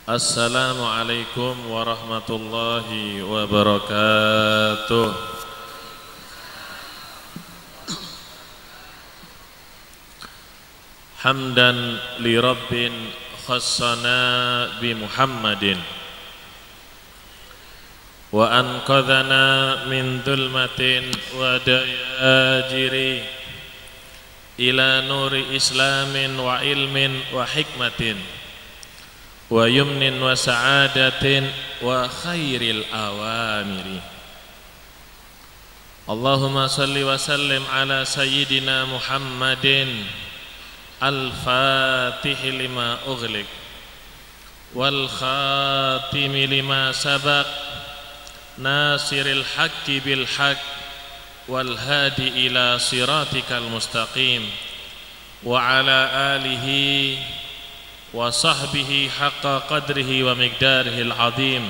Assalamualaikum warahmatullahi wabarakatuh. Hamdan li rabbin khassana bi Muhammadin wa anqadhana min dhulmatin wa dayajiri ila nuri islamin wa ilmin wa hikmatin wa yumnin wa sa'adatin wa khairil awamiri. Allahumma salli wa sallim ala sayyidina Muhammadin al-fatihi lima ughliq wal khatimi lima sabaq nasiril haqqi bil haqq wal hadi ila siratikal mustaqim wa ala alihi wa sahbihi haqqa qadrihi wa miqdarihil azim.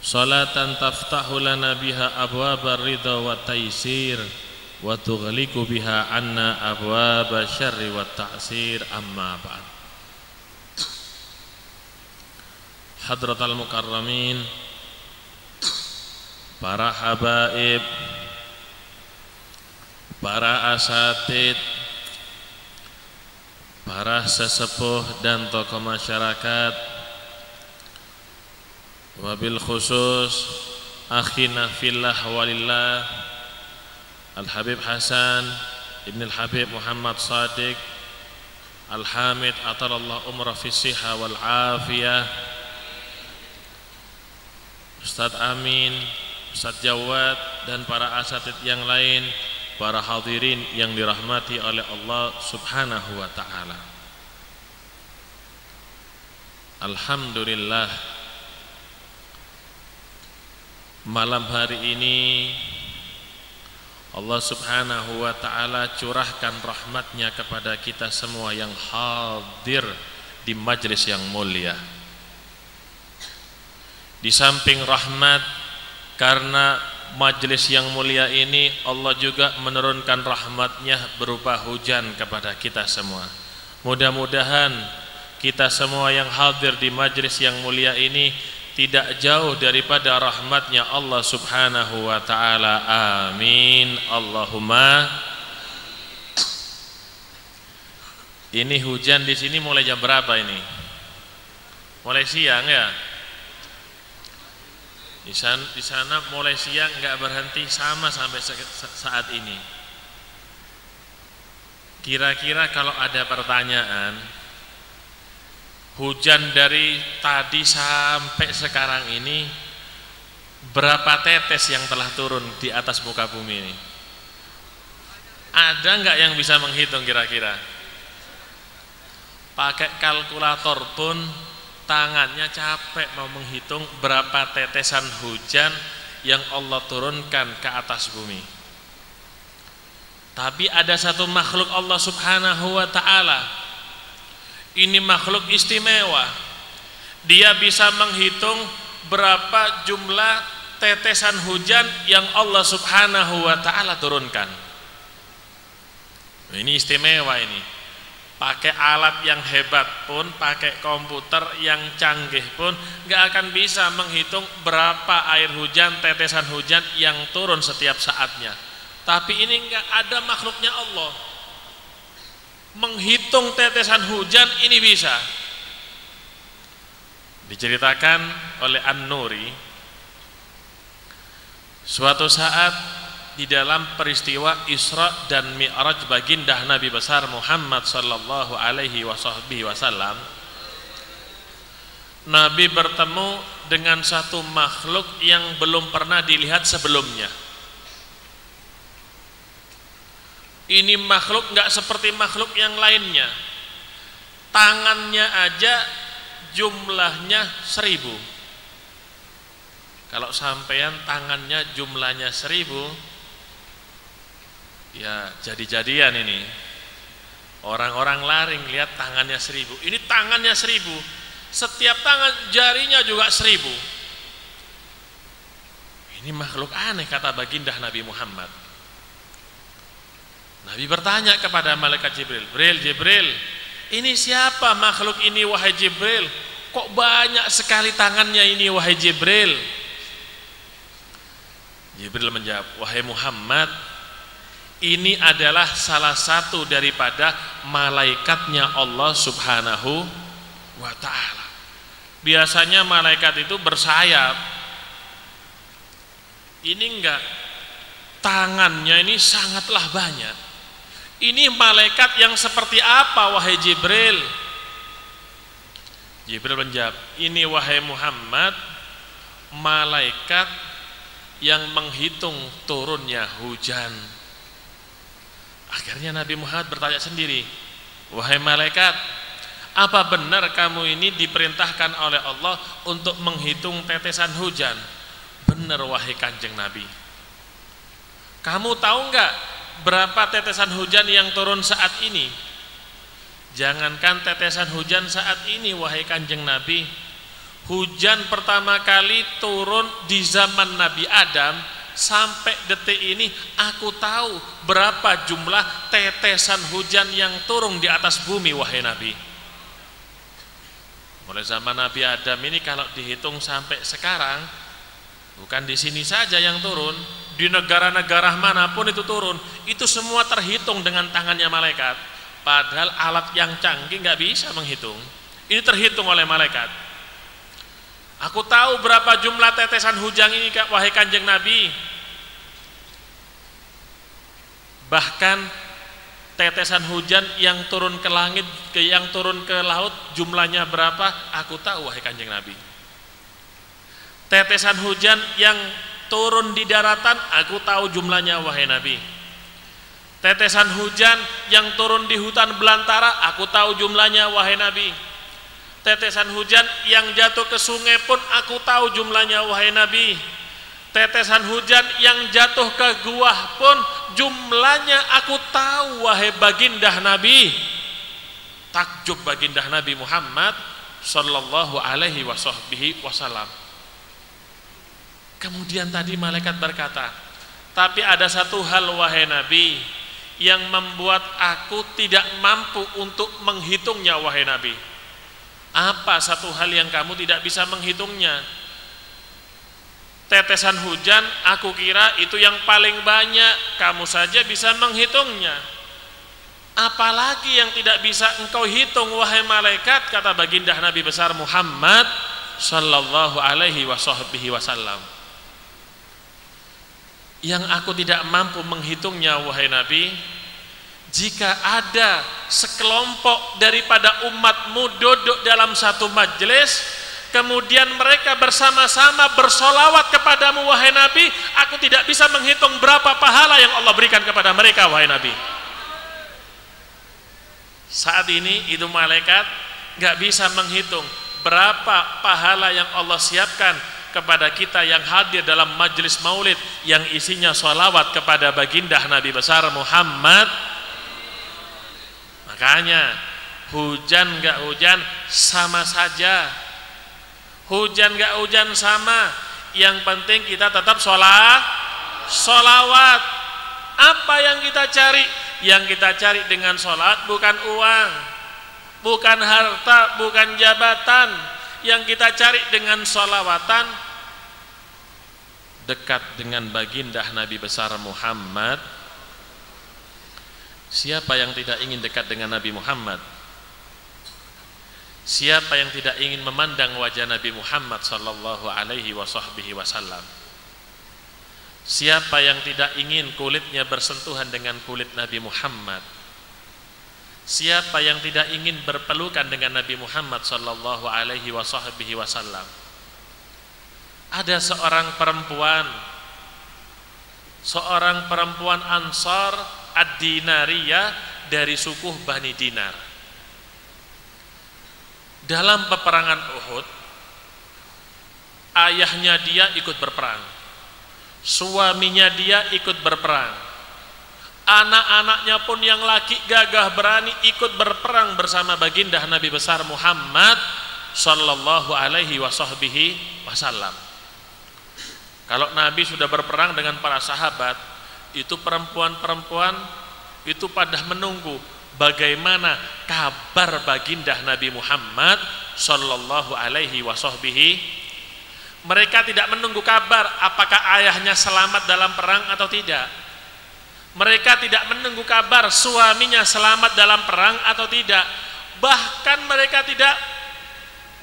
Salatan taftahu lana biha abwabar ridha wa taysir wa tughliqu biha anna abwaba syarri wa ta'sir. Amma ba'd. Hadratal mukarramin, para habaib, para asatid, para sesepuh dan tokoh masyarakat, wabil khusus akhina fillah walillah Al-Habib Hasan Ibn Al-Habib Muhammad Sadiq Al-Hamid atalallah umrah fi siha wal afiyah, Ustadz Amin, Ustadz Jawad, dan para asatid yang lain, para hadirin yang dirahmati oleh Allah subhanahu wa ta'ala. Alhamdulillah, malam hari ini Allah subhanahu wa ta'ala curahkan rahmatnya kepada kita semua yang hadir di majlis yang mulia. Di samping rahmat, karena majlis yang mulia ini Allah juga menurunkan rahmatnya berupa hujan kepada kita semua. Mudah-mudahan kita semua yang hadir di majlis yang mulia ini tidak jauh daripada rahmatnya Allah subhanahu wa ta'ala. Amin Allahumma. Ini hujan di sini mulai jam berapa ini? Mulai siang ya? Di sana mulai siang nggak berhenti sama sampai saat ini. Kira-kira kalau ada pertanyaan, hujan dari tadi sampai sekarang ini berapa tetes yang telah turun di atas muka bumi ini? Ada nggak yang bisa menghitung kira-kira? Pakai kalkulator pun tangannya capek mau menghitung berapa tetesan hujan yang Allah turunkan ke atas bumi. Tapi ada satu makhluk Allah subhanahu wa ta'ala, ini makhluk istimewa. Dia bisa menghitung berapa jumlah tetesan hujan yang Allah subhanahu wa ta'ala turunkan. Ini istimewa ini. Pakai alat yang hebat pun, pakai komputer yang canggih pun gak akan bisa menghitung berapa air hujan, tetesan hujan yang turun setiap saatnya. Tapi ini gak ada makhluknya Allah menghitung tetesan hujan, ini bisa. Diceritakan oleh An-Nuri, suatu saat di dalam peristiwa Isra dan Mi'raj baginda Nabi besar Muhammad sallallahu alaihi wasallam, Nabi bertemu dengan satu makhluk yang belum pernah dilihat sebelumnya. Ini makhluk nggak seperti makhluk yang lainnya. Tangannya aja jumlahnya 1000. Kalau sampean tangannya jumlahnya 1000, ya jadi-jadian ini. Orang-orang laring lihat tangannya 1000. Ini tangannya 1000. Setiap tangan jarinya juga 1000. Ini makhluk aneh, kata baginda Nabi Muhammad. Nabi bertanya kepada malaikat Jibril, Jibril, ini siapa makhluk ini wahai Jibril? kok banyak sekali tangannya ini wahai Jibril? Jibril menjawab, wahai Muhammad, ini adalah salah satu daripada malaikatnya Allah Subhanahu wa ta'ala. Biasanya malaikat itu bersayap, ini enggak, tangannya ini sangatlah banyak. Ini malaikat yang seperti apa wahai Jibril? Jibril menjawab, ini wahai Muhammad, malaikat yang menghitung turunnya hujan. Akhirnya Nabi Muhammad bertanya sendiri, wahai malaikat, apa benar kamu ini diperintahkan oleh Allah untuk menghitung tetesan hujan? Benar wahai Kanjeng Nabi. Kamu tahu enggak berapa tetesan hujan yang turun saat ini? Jangankan tetesan hujan saat ini wahai Kanjeng Nabi, hujan pertama kali turun di zaman Nabi Adam sampai detik ini aku tahu berapa jumlah tetesan hujan yang turun di atas bumi wahai Nabi. Mulai zaman Nabi Adam ini kalau dihitung sampai sekarang, bukan di sini saja yang turun, di negara-negara manapun itu turun, itu semua terhitung dengan tangannya malaikat. Padahal alat yang canggih nggak bisa menghitung. Ini terhitung oleh malaikat. Aku tahu berapa jumlah tetesan hujan ini wahai Kanjeng Nabi. Bahkan tetesan hujan yang turun ke langit, yang turun ke laut, jumlahnya berapa? Aku tahu wahai Kanjeng Nabi. Tetesan hujan yang turun di daratan, aku tahu jumlahnya wahai Nabi. Tetesan hujan yang turun di hutan belantara, aku tahu jumlahnya wahai Nabi. Tetesan hujan yang jatuh ke sungai pun aku tahu jumlahnya wahai Nabi. Tetesan hujan yang jatuh ke gua pun jumlahnya aku tahu wahai baginda Nabi. Takjub baginda Nabi Muhammad sallallahu alaihi wasallam. Kemudian tadi malaikat berkata, tapi ada satu hal wahai Nabi yang membuat aku tidak mampu untuk menghitungnya wahai Nabi. Apa satu hal yang kamu tidak bisa menghitungnya? Tetesan hujan aku kira itu yang paling banyak, kamu saja bisa menghitungnya. Apalagi yang tidak bisa engkau hitung wahai malaikat, kata baginda Nabi besar Muhammad sallallahu alaihi wasallam. Yang aku tidak mampu menghitungnya wahai Nabi, jika ada sekelompok daripada umatmu duduk dalam satu majelis, kemudian mereka bersama-sama bersolawat kepadamu wahai Nabi, aku tidak bisa menghitung berapa pahala yang Allah berikan kepada mereka wahai Nabi. Saat ini itu malaikat gak bisa menghitung berapa pahala yang Allah siapkan kepada kita yang hadir dalam majelis maulid yang isinya sholawat kepada baginda Nabi besar Muhammad. Makanya hujan gak hujan sama saja, hujan gak hujan sama, yang penting kita tetap sholawat. Apa yang kita cari? Yang kita cari dengan sholat bukan uang, bukan harta, bukan jabatan. Yang kita cari dengan sholawatan, dekat dengan baginda Nabi besar Muhammad. Siapa yang tidak ingin dekat dengan Nabi Muhammad? Siapa yang tidak ingin memandang wajah Nabi Muhammad sallallahu alaihi wasallam? Siapa yang tidak ingin kulitnya bersentuhan dengan kulit Nabi Muhammad? Siapa yang tidak ingin berpelukan dengan Nabi Muhammad sallallahu alaihi wasallam? Ada seorang perempuan Ansar Ad-Dinariyah dari suku Bani Dinar. Dalam peperangan Uhud, ayahnya dia ikut berperang, suaminya dia ikut berperang, anak-anaknya pun yang laki gagah berani ikut berperang bersama baginda Nabi besar Muhammad sallallahu alaihi wasallam. Kalau Nabi sudah berperang dengan para sahabat, itu perempuan-perempuan itu pada menunggu bagaimana kabar baginda Nabi Muhammad sallallahu alaihi wasahbihi. Mereka tidak menunggu kabar apakah ayahnya selamat dalam perang atau tidak. Mereka tidak menunggu kabar suaminya selamat dalam perang atau tidak. Bahkan mereka tidak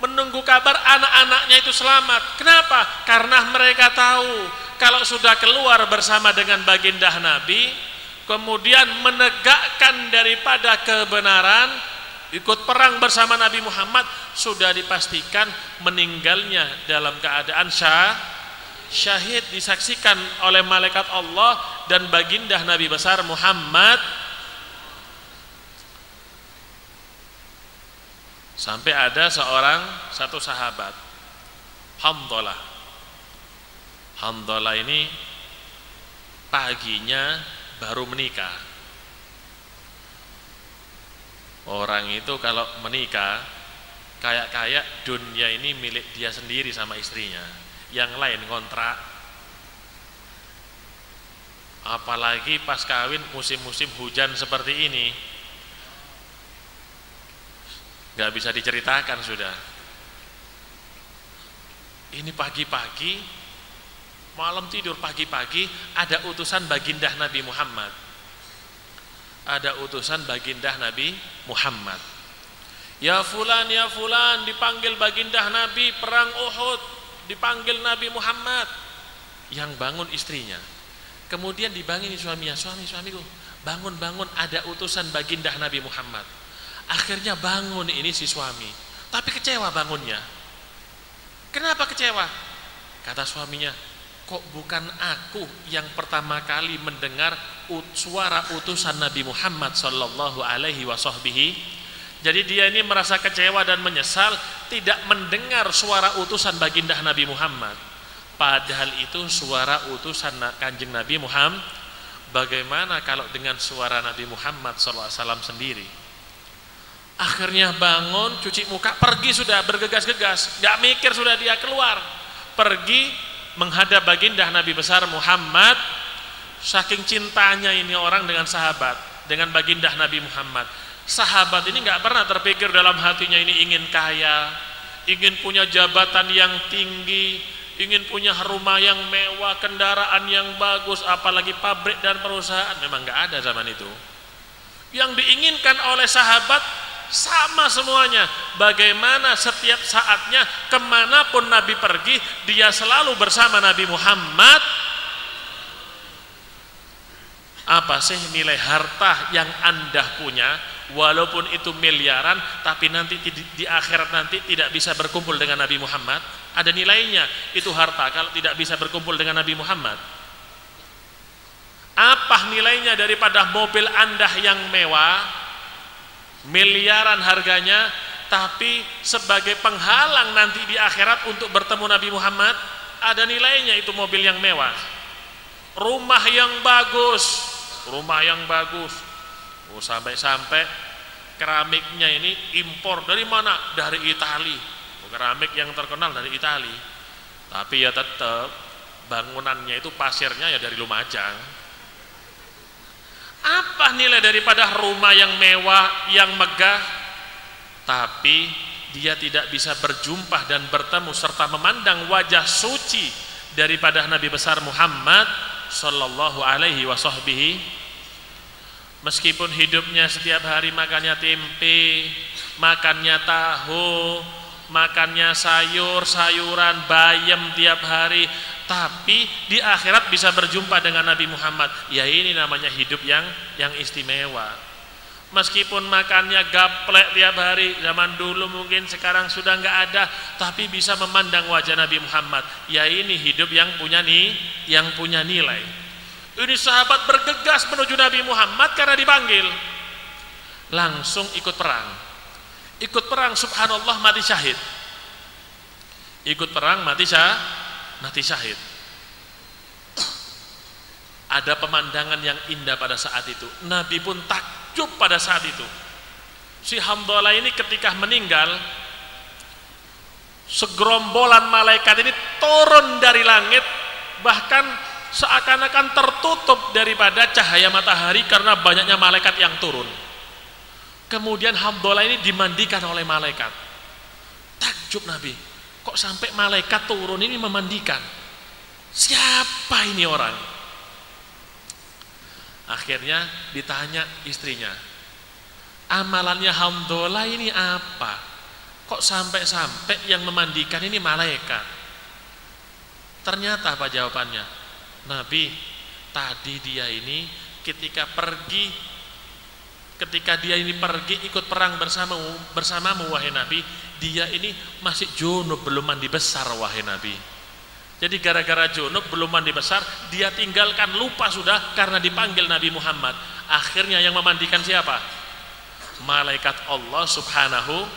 menunggu kabar anak-anaknya itu selamat. Kenapa? Karena mereka tahu kalau sudah keluar bersama dengan baginda Nabi, kemudian menegakkan daripada kebenaran, ikut perang bersama Nabi Muhammad, sudah dipastikan meninggalnya dalam keadaan syahid, disaksikan oleh malaikat Allah dan baginda Nabi besar Muhammad. Sampai ada satu sahabat, Handalah ini paginya baru menikah. Orang itu kalau menikah kayak dunia ini milik dia sendiri sama istrinya, yang lain kontrak. Apalagi pas kawin musim-musim hujan seperti ini, nggak bisa diceritakan sudah. Ini pagi-pagi, malam tidur pagi-pagi, ada utusan baginda Nabi Muhammad. Ada utusan baginda Nabi Muhammad. Ya fulan, dipanggil baginda Nabi perang Uhud, dipanggil Nabi Muhammad. Yang bangun istrinya. Kemudian dibangin suaminya, suamiku, bangun, ada utusan baginda Nabi Muhammad. Akhirnya bangun ini si suami, tapi kecewa bangunnya. Kenapa kecewa? Kata suaminya, kok bukan aku yang pertama kali mendengar suara utusan Nabi Muhammad sallallahu alaihi wasahbihi. Jadi dia ini merasa kecewa dan menyesal tidak mendengar suara utusan baginda Nabi Muhammad. Padahal itu suara utusan Kanjeng Nabi Muhammad. Bagaimana kalau dengan suara Nabi Muhammad sallallahu alaihi wasallam sendiri? Akhirnya bangun, cuci muka, pergi sudah bergegas-gegas, gak mikir sudah dia keluar, pergi menghadap baginda Nabi besar Muhammad. Saking cintanya ini orang dengan sahabat, dengan baginda Nabi Muhammad. Sahabat ini gak pernah terpikir dalam hatinya ini ingin kaya, ingin punya jabatan yang tinggi, ingin punya rumah yang mewah, kendaraan yang bagus, apalagi pabrik dan perusahaan. Memang gak ada zaman itu. Yang diinginkan oleh sahabat sama semuanya, bagaimana setiap saatnya kemanapun Nabi pergi, dia selalu bersama Nabi Muhammad. Apa sih nilai harta yang Anda punya, walaupun itu miliaran, tapi nanti di akhirat nanti tidak bisa berkumpul dengan Nabi Muhammad? Ada nilainya itu harta kalau tidak bisa berkumpul dengan Nabi Muhammad. Apa nilainya daripada mobil Anda yang mewah, miliaran harganya, tapi sebagai penghalang nanti di akhirat untuk bertemu Nabi Muhammad? Ada nilainya itu mobil yang mewah, rumah yang bagus, sampai keramiknya ini impor dari mana? Dari Itali. Keramik yang terkenal dari Itali, tapi ya tetap bangunannya itu pasirnya ya dari Lumajang. Apa nilai daripada rumah yang mewah, yang megah, tapi dia tidak bisa berjumpa dan bertemu serta memandang wajah suci daripada Nabi besar Muhammad sallallahu alaihi wasahbihi. Meskipun hidupnya setiap hari makannya tempe, makannya tahu, makannya sayuran, bayam tiap hari, tapi di akhirat bisa berjumpa dengan Nabi Muhammad. Ya ini namanya hidup yang istimewa. Meskipun makannya gaplek tiap hari, zaman dulu mungkin, sekarang sudah nggak ada, tapi bisa memandang wajah Nabi Muhammad. Ya ini hidup yang punya nilai. Ini sahabat bergegas menuju Nabi Muhammad karena dipanggil. Langsung ikut perang, subhanallah, mati syahid. Ikut perang, mati syahid. Ada pemandangan yang indah pada saat itu. Nabi pun takjub pada saat itu. Si Handalah ini ketika meninggal, segerombolan malaikat ini turun dari langit, bahkan seakan-akan tertutup daripada cahaya matahari karena banyaknya malaikat yang turun. Kemudian Hamdalah ini dimandikan oleh malaikat. Takjub Nabi, kok sampai malaikat turun ini memandikan? Siapa ini orang? Akhirnya ditanya istrinya, amalannya Hamdalah ini apa? Kok sampai-sampai yang memandikan ini malaikat? Ternyata apa jawabannya? Nabi, tadi dia ini ketika dia ini pergi ikut perang bersamamu wahai Nabi, dia ini masih junub, belum mandi besar wahai Nabi. Jadi gara-gara junub belum mandi besar, dia tinggalkan, lupa sudah karena dipanggil Nabi Muhammad. Akhirnya yang memandikan siapa? Malaikat Allah subhanahu.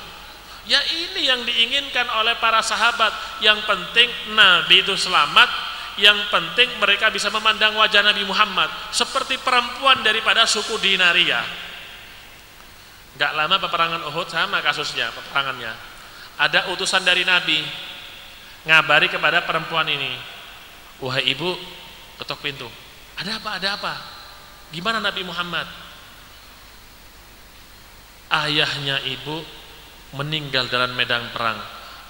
Ya ini yang diinginkan oleh para sahabat. Yang penting Nabi itu selamat, yang penting mereka bisa memandang wajah Nabi Muhammad seperti perempuan daripada suku Dinaria. Gak lama peperangan Uhud sama kasusnya, peperangannya. Ada utusan dari Nabi ngabari kepada perempuan ini, wahai ibu, ketok pintu. Ada apa? Ada apa? Gimana Nabi Muhammad? Ayahnya ibu meninggal dalam medan perang.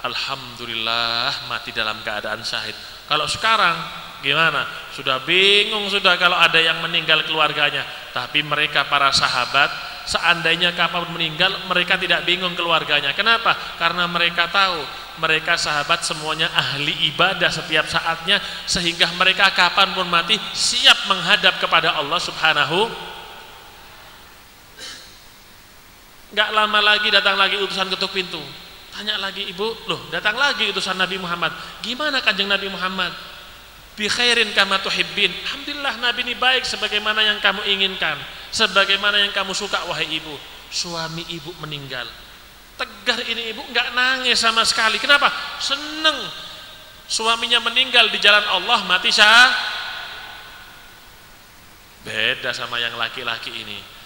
Alhamdulillah mati dalam keadaan syahid. Kalau sekarang gimana? Sudah bingung sudah kalau ada yang meninggal keluarganya. Tapi mereka para sahabat, seandainya kapal meninggal, mereka tidak bingung keluarganya. Kenapa? Karena mereka tahu mereka sahabat semuanya ahli ibadah setiap saatnya, sehingga mereka kapanpun mati siap menghadap kepada Allah subhanahu. Gak lama lagi datang lagi utusan ketuk pintu. Tanya lagi ibu, loh datang lagi utusan Nabi Muhammad. Gimana kanjeng Nabi Muhammad? Bi khairin kama tuhibbin. Alhamdulillah Nabi ini baik sebagaimana yang kamu inginkan, sebagaimana yang kamu suka wahai ibu. Suami ibu meninggal. Tegar ini ibu, nggak nangis sama sekali. Kenapa? Seneng suaminya meninggal di jalan Allah, mati syah. Beda sama yang laki-laki ini.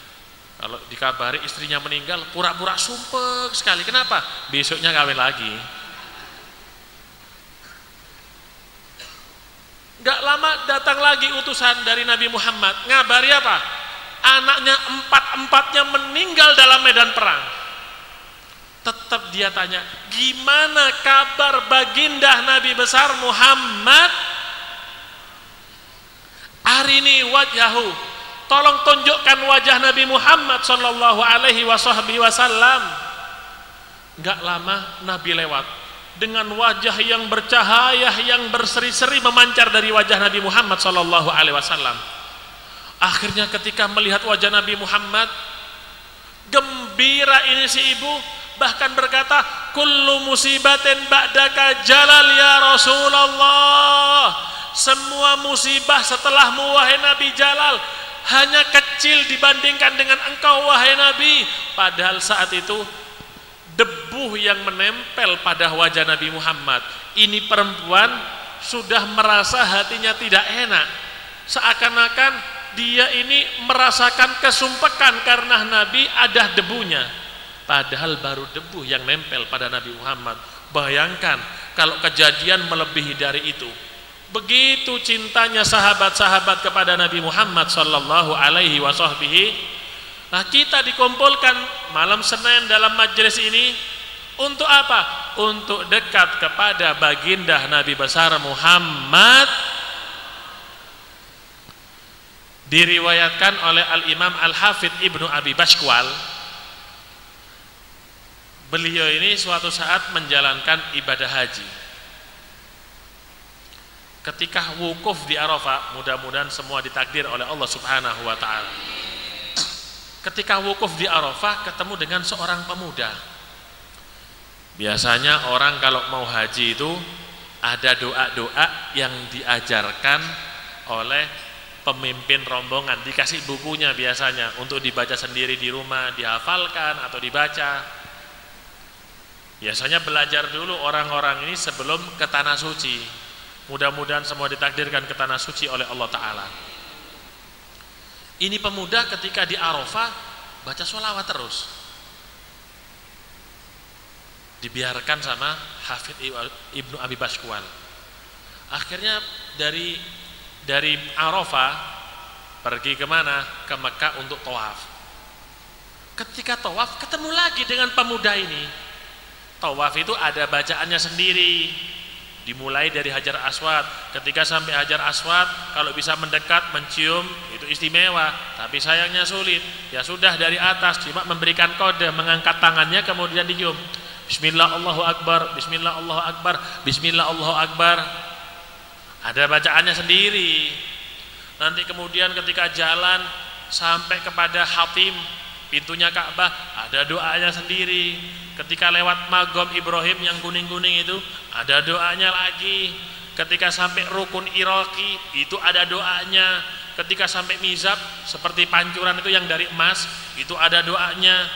Kalau dikabari istrinya meninggal, pura-pura sumpek sekali. Kenapa? Besoknya kawin lagi. Gak lama datang lagi utusan dari Nabi Muhammad. Ngabari apa? Anaknya empat-empatnya meninggal dalam medan perang. Tetap dia tanya, gimana kabar baginda Nabi besar Muhammad? Arini wajhahu, tolong tunjukkan wajah Nabi Muhammad sallallahu alaihi wasallam. Gak lama Nabi lewat dengan wajah yang bercahaya, yang berseri-seri memancar dari wajah Nabi Muhammad sallallahu alaihi wasallam. Akhirnya ketika melihat wajah Nabi Muhammad, gembira ini si ibu, bahkan berkata, kullu musibatin ba'daka jalal ya Rasulullah. Semua musibah setelahmu wahai Nabi jalal, hanya kecil dibandingkan dengan engkau wahai Nabi. Padahal saat itu debu yang menempel pada wajah Nabi Muhammad. Ini perempuan sudah merasa hatinya tidak enak, seakan-akan dia ini merasakan kesumpekan karena Nabi ada debunya. Padahal baru debu yang nempel pada Nabi Muhammad. Bayangkan kalau kejadian melebihi dari itu. Begitu cintanya sahabat-sahabat kepada Nabi Muhammad sallallahu alaihi wasallam. Nah, kita dikumpulkan malam Senin dalam majelis ini untuk apa? Untuk dekat kepada baginda Nabi besar Muhammad. Diriwayatkan oleh Al-Imam Al-Hafidh Ibnu Abi Bashkwal, beliau ini suatu saat menjalankan ibadah haji. Ketika wukuf di Arafah, mudah-mudahan semua ditakdir oleh Allah Subhanahu wa taala. Ketika wukuf di Arafah ketemu dengan seorang pemuda. Biasanya orang kalau mau haji itu ada doa-doa yang diajarkan oleh pemimpin rombongan, dikasih bukunya biasanya untuk dibaca sendiri di rumah, dihafalkan atau dibaca. Biasanya belajar dulu orang-orang ini sebelum ke tanah suci. Mudah-mudahan semua ditakdirkan ke tanah suci oleh Allah Ta'ala. Ini pemuda ketika di Arafah baca sholawat terus. Dibiarkan sama Hafidh Ibnu Abi Bashkwal. Akhirnya dari Arafah pergi kemana? Ke Mekah untuk tawaf. Ketika tawaf ketemu lagi dengan pemuda ini. Tawaf itu ada bacaannya sendiri. Dimulai dari Hajar Aswad. Ketika sampai Hajar Aswad, kalau bisa mendekat, mencium, itu istimewa. Tapi sayangnya sulit. Ya sudah dari atas, cuma memberikan kode, mengangkat tangannya kemudian dicium. Bismillah Allahu Akbar, Bismillah Allahu Akbar, Bismillah Allahu Akbar. Ada bacaannya sendiri. Nanti kemudian ketika jalan sampai kepada Hatim, pintunya Ka'bah, ada doanya sendiri. Ketika lewat Maqam Ibrahim yang kuning-kuning itu, ada doanya lagi. Ketika sampai Rukun Iraqi, itu ada doanya. Ketika sampai Mizab, seperti pancuran itu yang dari emas, itu ada doanya.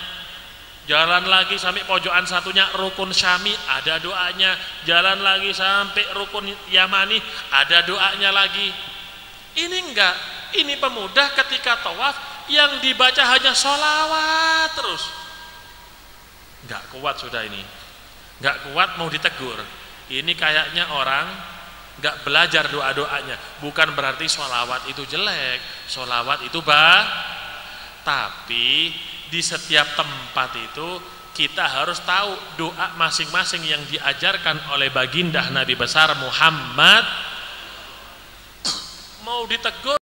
Jalan lagi sampai pojokan satunya Rukun Syami, ada doanya. Jalan lagi sampai Rukun Yamani, ada doanya lagi. Ini enggak, ini pemuda ketika tawaf yang dibaca hanya sholawat terus. Enggak kuat sudah ini, enggak kuat mau ditegur. Ini kayaknya orang enggak belajar doa-doanya. Bukan berarti sholawat itu jelek, sholawat itu tapi di setiap tempat itu kita harus tahu doa masing-masing yang diajarkan oleh baginda Nabi besar Muhammad. Mau ditegur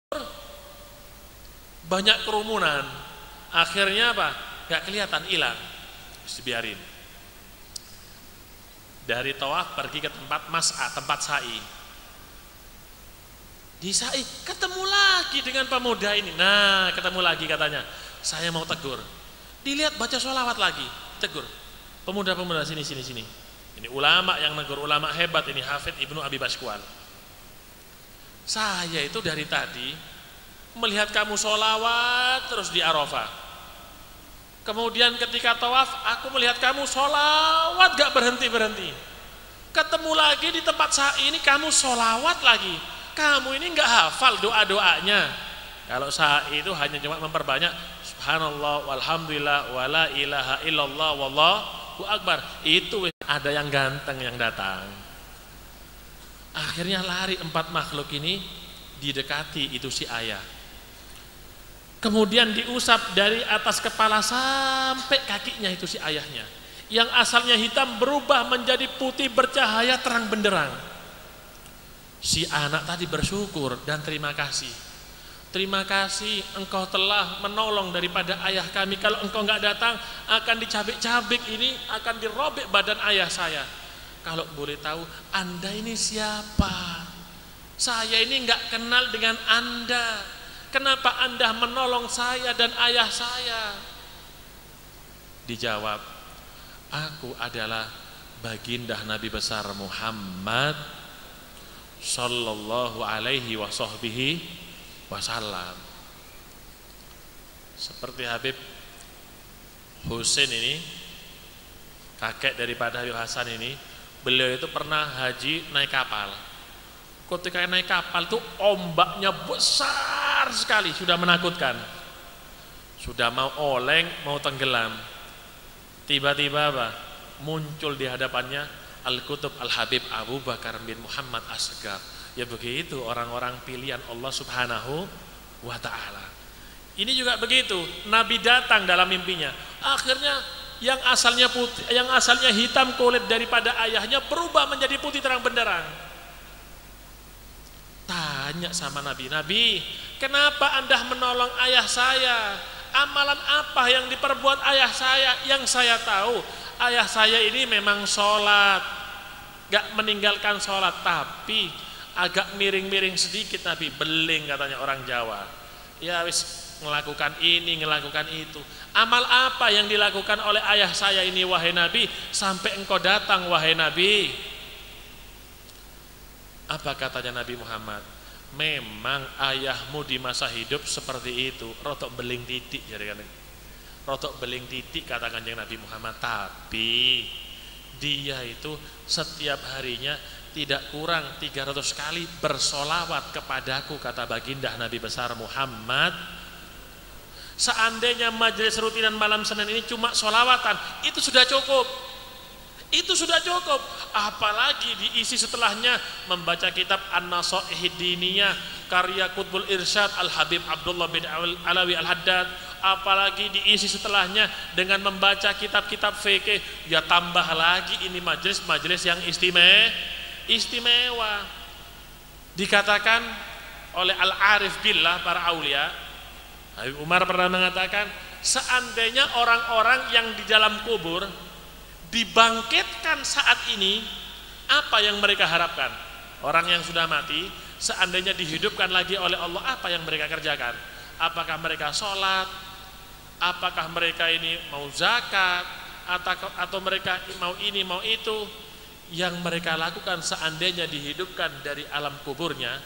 banyak kerumunan, akhirnya apa? Enggak kelihatan, hilang. Biarin. Dari tawaf pergi ke tempat mas'a, tempat sa'i. Di sa'i ketemu lagi dengan pemuda ini. Nah, ketemu lagi katanya. Saya mau tegur. Dilihat baca sholawat lagi, tegur. Pemuda-pemuda sini. Ini ulama yang negur, ulama hebat ini, Hafidz Ibnu Abi Baskwal. Saya itu dari tadi melihat kamu sholawat terus di Arafah. Kemudian ketika tawaf, aku melihat kamu sholawat gak berhenti-berhenti. Ketemu lagi di tempat sa'i ini, kamu sholawat lagi. Kamu ini gak hafal doa-doanya. Kalau sa'i itu hanya cuma memperbanyak subhanallah, walhamdulillah, wala ilaha illallah, wallahu akbar. Itu ada yang ganteng yang datang. Akhirnya lari 4 makhluk ini, didekati itu si ayah. Kemudian diusap dari atas kepala sampai kakinya itu si ayahnya. Yang asalnya hitam berubah menjadi putih bercahaya terang benderang. Si anak tadi bersyukur dan terima kasih. Terima kasih engkau telah menolong daripada ayah kami. Kalau engkau enggak datang akan dicabik-cabik ini, akan dirobek badan ayah saya. Kalau boleh tahu Anda ini siapa? Saya ini enggak kenal dengan Anda. Kenapa Anda menolong saya dan ayah saya? Dijawab, aku adalah baginda Nabi besar Muhammad sallallahu alaihi wasallam. Seperti Habib Husain ini, kakek daripada Habib Hasan ini, beliau itu pernah haji naik kapal. Ketika naik kapal itu ombaknya besar sekali, sudah menakutkan. Sudah mau oleng, mau tenggelam. Tiba-tiba apa? Muncul di hadapannya Al-Qutub Al-Habib Abu Bakar bin Muhammad As-Segaf. Ya begitu orang-orang pilihan Allah Subhanahu wa ta'ala. Ini juga begitu, Nabi datang dalam mimpinya. Akhirnya yang asalnya putih, yang asalnya hitam kulit daripada ayahnya berubah menjadi putih terang benderang. Tanya sama Nabi, Nabi, kenapa Anda menolong ayah saya? Amalan apa yang diperbuat ayah saya? Yang saya tahu, ayah saya ini memang sholat, gak meninggalkan sholat, tapi agak miring-miring sedikit Nabi, beling katanya orang Jawa. Ya wis melakukan ini, melakukan itu. Amal apa yang dilakukan oleh ayah saya ini wahai Nabi, sampai engkau datang wahai Nabi? Apa katanya Nabi Muhammad? Memang ayahmu di masa hidup seperti itu, rotok beling titik, rotok beling titik kata Kanjeng Nabi Muhammad. Tapi dia itu setiap harinya tidak kurang 300 kali bersolawat kepadaku, kata baginda Nabi besar Muhammad. Seandainya majelis rutinan malam Senin ini cuma solawatan, itu sudah cukup. Itu sudah cukup, apalagi diisi setelahnya membaca kitab An-Nasaihid Diniyah karya Qutbul Irsyad Al-Habib Abdullah bin Alawi Al-Haddad, apalagi diisi setelahnya dengan membaca kitab-kitab fikih, ya tambah lagi ini majelis-majelis yang istimewa. Dikatakan oleh Al-Arif Billah, para aulia, Habib Umar pernah mengatakan, seandainya orang-orang yang di dalam kubur dibangkitkan saat ini, apa yang mereka harapkan? Orang yang sudah mati seandainya dihidupkan lagi oleh Allah, apa yang mereka kerjakan? Apakah mereka sholat? Apakah mereka ini mau zakat? Atau mereka mau ini mau itu? Yang mereka lakukan seandainya dihidupkan dari alam kuburnya,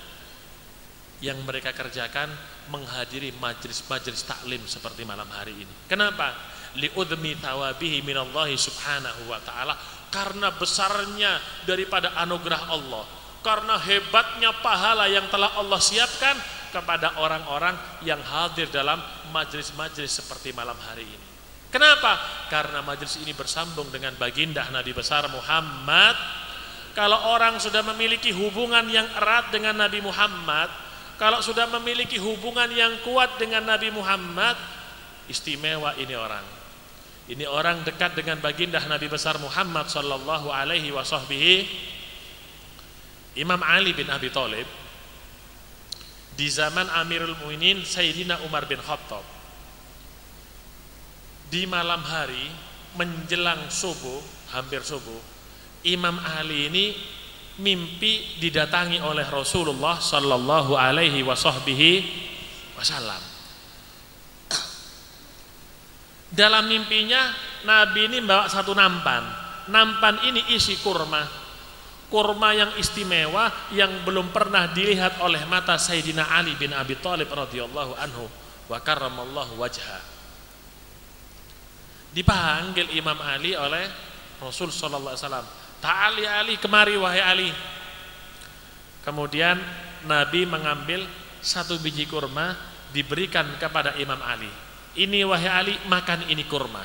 yang mereka kerjakan menghadiri majlis-majlis taklim seperti malam hari ini. Kenapa? Li'udmi thawabihi minallahi subhanahu wa ta'ala, karena besarnya daripada anugerah Allah, karena hebatnya pahala yang telah Allah siapkan kepada orang-orang yang hadir dalam majlis-majlis seperti malam hari ini. Kenapa? Karena majlis ini bersambung dengan baginda Nabi besar Muhammad. Kalau orang sudah memiliki hubungan yang erat dengan Nabi Muhammad, kalau sudah memiliki hubungan yang kuat dengan Nabi Muhammad, istimewa ini orang. Ini orang dekat dengan baginda Nabi besar Muhammad sallallahu alaihi wasahbihi. Imam Ali bin Abi Thalib di zaman Amirul Mukminin Sayyidina Umar bin Khattab, di malam hari menjelang subuh, hampir subuh, Imam Ali ini mimpi didatangi oleh Rasulullah sallallahu alaihi wasallam. Dalam mimpinya Nabi ini bawa satu nampan. Nampan ini isi kurma. Kurma yang istimewa yang belum pernah dilihat oleh mata Sayyidina Ali bin Abi Thalib radhiyallahu anhu wa karramallahu wajha. Dipanggil Imam Ali oleh Rasul sallallahu alaihi wasallam. Ta'ali Ali, kemari wahai Ali. Kemudian Nabi mengambil satu biji kurma, diberikan kepada Imam Ali. Ini wahai Ali, makan ini kurma.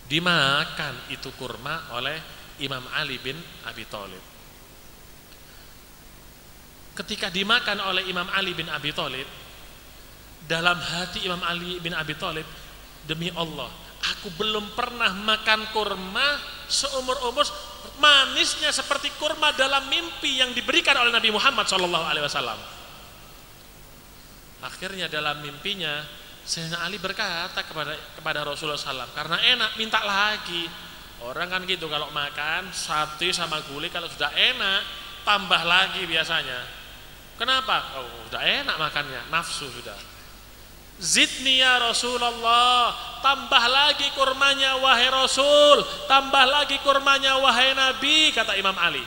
Dimakan itu kurma oleh Imam Ali bin Abi Thalib. Ketika dimakan oleh Imam Ali bin Abi Thalib, dalam hati Imam Ali bin Abi Thalib, demi Allah, aku belum pernah makan kurma seumur-umur manisnya seperti kurma dalam mimpi yang diberikan oleh Nabi Muhammad SAW. Akhirnya dalam mimpinya Sayyidina Ali berkata kepada Rasulullah SAW, karena enak minta lagi. Orang kan gitu, kalau makan sate sama gulai kalau sudah enak tambah lagi biasanya. Kenapa? Oh, sudah enak makannya, nafsu sudah. Zidni ya Rasulullah, tambah lagi kurmanya wahai Rasul, tambah lagi kurmanya wahai Nabi, kata Imam Ali.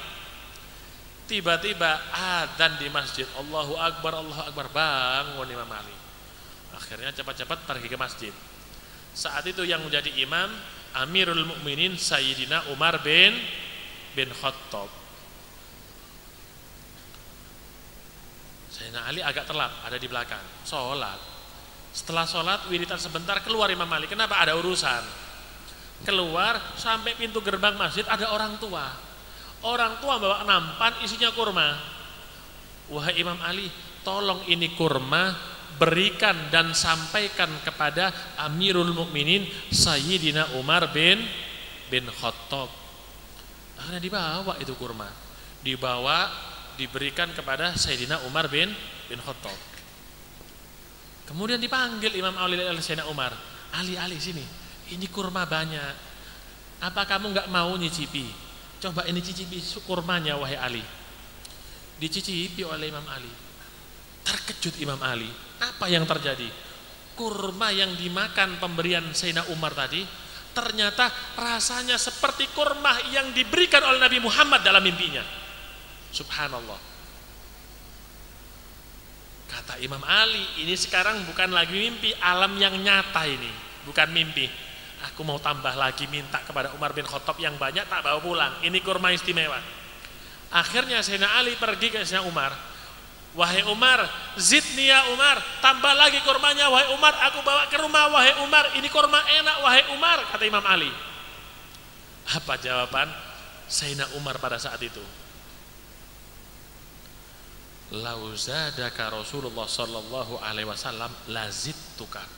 Tiba-tiba adzan di masjid, Allahu Akbar, bangun Imam Ali. Akhirnya cepat-cepat pergi ke masjid. Saat itu yang menjadi imam Amirul Mukminin Sayyidina Umar bin Khattab. Sayyidina Ali agak telat, ada di belakang, sholat. Setelah sholat, wiritan sebentar, keluar Imam Ali. Kenapa? Ada urusan. Keluar, sampai pintu gerbang masjid ada orang tua. Orang tua bawa nampan isinya kurma. Wahai Imam Ali, tolong ini kurma berikan dan sampaikan kepada Amirul Mukminin Sayyidina Umar bin Khattab. Akhirnya dibawa itu kurma, dibawa diberikan kepada Sayyidina Umar bin Khattab. Kemudian dipanggil Imam Ali oleh Sayyidina Umar, Ali sini, ini kurma banyak, apa kamu nggak mau nyicipi? Coba ini cicipi kurmanya wahai Ali. Dicicipi oleh Imam Ali. Terkejut Imam Ali, apa yang terjadi? Kurma yang dimakan pemberian Sayyidina Umar tadi ternyata rasanya seperti kurma yang diberikan oleh Nabi Muhammad dalam mimpinya. Subhanallah. Kata Imam Ali, ini sekarang bukan lagi mimpi, alam yang nyata ini, bukan mimpi. Aku mau tambah lagi, minta kepada Umar bin Khattab yang banyak, tak bawa pulang. Ini kurma istimewa. Akhirnya Sayyidina Ali pergi ke Sayyidina Umar. Wahai Umar, zidni ya Umar, tambah lagi kurmanya wahai Umar, aku bawa ke rumah wahai Umar, ini kurma enak wahai Umar, kata Imam Ali. Apa jawaban Sayyidina Umar pada saat itu? Lau zadaka Rasulullah sallallahu alaihi wasallam lazidtu satukan.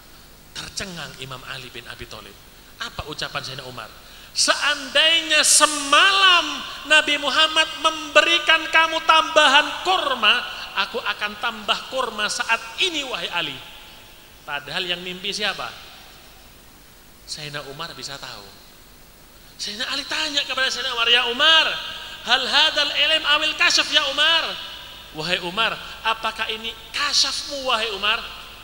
Tercengang Imam Ali bin Abi Thalib. Apa ucapan Sayyidina Umar? Seandainya semalam Nabi Muhammad memberikan kamu tambahan kurma, aku akan tambah kurma saat ini wahai Ali. Padahal yang mimpi siapa? Sayyidina Umar bisa tahu. Sayyidina Ali tanya kepada Sayyidina Umar, ya Umar, hal hadal ilm awil kasyaf ya Umar? Wahai Umar, apakah ini kasyafmu wahai Umar?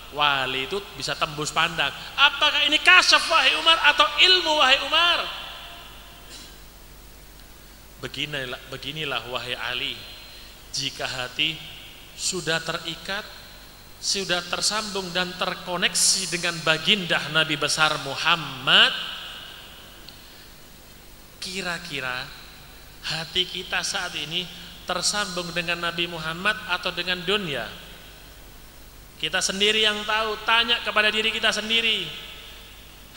Wali itu bisa tembus pandang. Apakah ini kasyaf wahai Umar atau ilmu wahai Umar? Beginilah wahai Ali, jika hati sudah terikat, sudah tersambung dan terkoneksi dengan baginda Nabi besar Muhammad, kira-kira hati kita saat ini tersambung dengan Nabi Muhammad atau dengan dunia? Kita sendiri yang tahu, tanya kepada diri kita sendiri.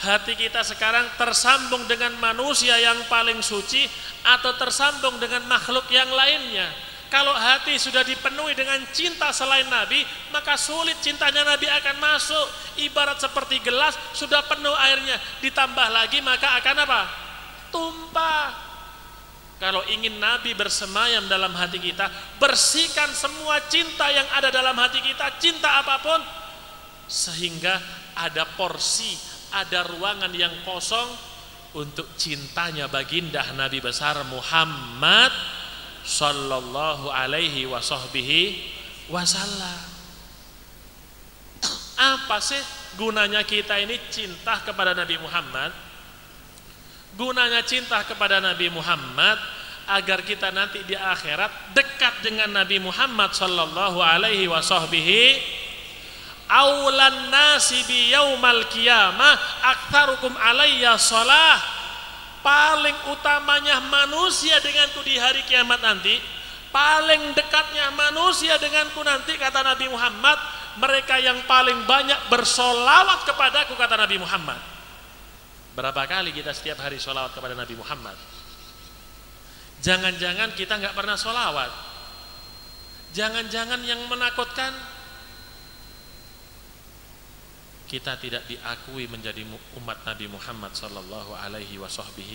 Hati kita sekarang tersambung dengan manusia yang paling suci atau tersambung dengan makhluk yang lainnya? Kalau hati sudah dipenuhi dengan cinta selain Nabi, maka sulit cintanya Nabi akan masuk. Ibarat seperti gelas sudah penuh airnya, ditambah lagi maka akan apa? Tumpah. Kalau ingin Nabi bersemayam dalam hati kita, bersihkan semua cinta yang ada dalam hati kita, cinta apapun, sehingga ada porsi, ada ruangan yang kosong untuk cintanya baginda Nabi besar Muhammad sallallahu alaihi wasallam. Apa sih gunanya kita ini cinta kepada Nabi Muhammad? Gunanya cinta kepada Nabi Muhammad agar kita nanti di akhirat dekat dengan Nabi Muhammad sallallahu alaihi wasahbihi. Aulan nasi bi yaumal qiyamah aktsarukum alayya shalah. Paling utamanya manusia denganku di hari kiamat nanti, paling dekatnya manusia denganku nanti, kata Nabi Muhammad, mereka yang paling banyak bersolawat kepadaku, kata Nabi Muhammad. Berapa kali kita setiap hari sholawat kepada Nabi Muhammad? Jangan-jangan kita nggak pernah sholawat. Jangan-jangan yang menakutkan, kita tidak diakui menjadi umat Nabi Muhammad sallallahu alaihi wasallam.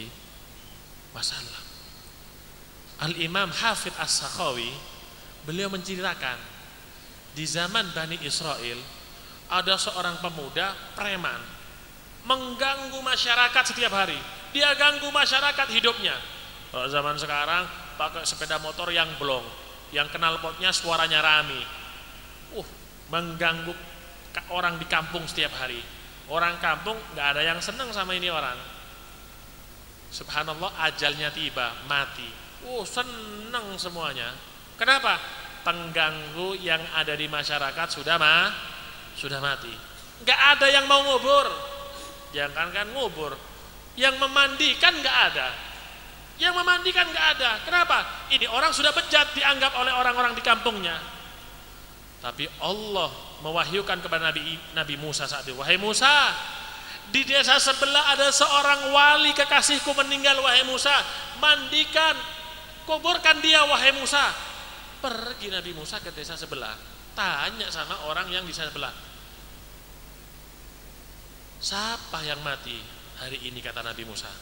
Al-Imam Hafidh As-Sakhawi, beliau menceritakan, di zaman Bani Israel ada seorang pemuda preman, mengganggu masyarakat setiap hari. Dia ganggu masyarakat hidupnya. Kalau zaman sekarang pakai sepeda motor yang blong, yang knalpotnya suaranya rame. Mengganggu orang di kampung setiap hari. Orang kampung nggak ada yang senang sama ini orang. Subhanallah, ajalnya tiba, mati. Senang semuanya. Kenapa? Pengganggu yang ada di masyarakat sudah mati. Nggak ada yang mau ngubur. Jangankan ngubur, yang memandikan nggak ada. Yang memandikan nggak ada. Kenapa? Ini orang sudah bejat dianggap oleh orang-orang di kampungnya. Tapi Allah mewahyukan kepada Nabi Musa saat itu, wahai Musa, di desa sebelah ada seorang wali kekasihku meninggal, wahai Musa, mandikan, kuburkan dia, wahai Musa. Pergi Nabi Musa ke desa sebelah, tanya sama orang yang di desa sebelah, siapa yang mati hari ini, kata Nabi Musa.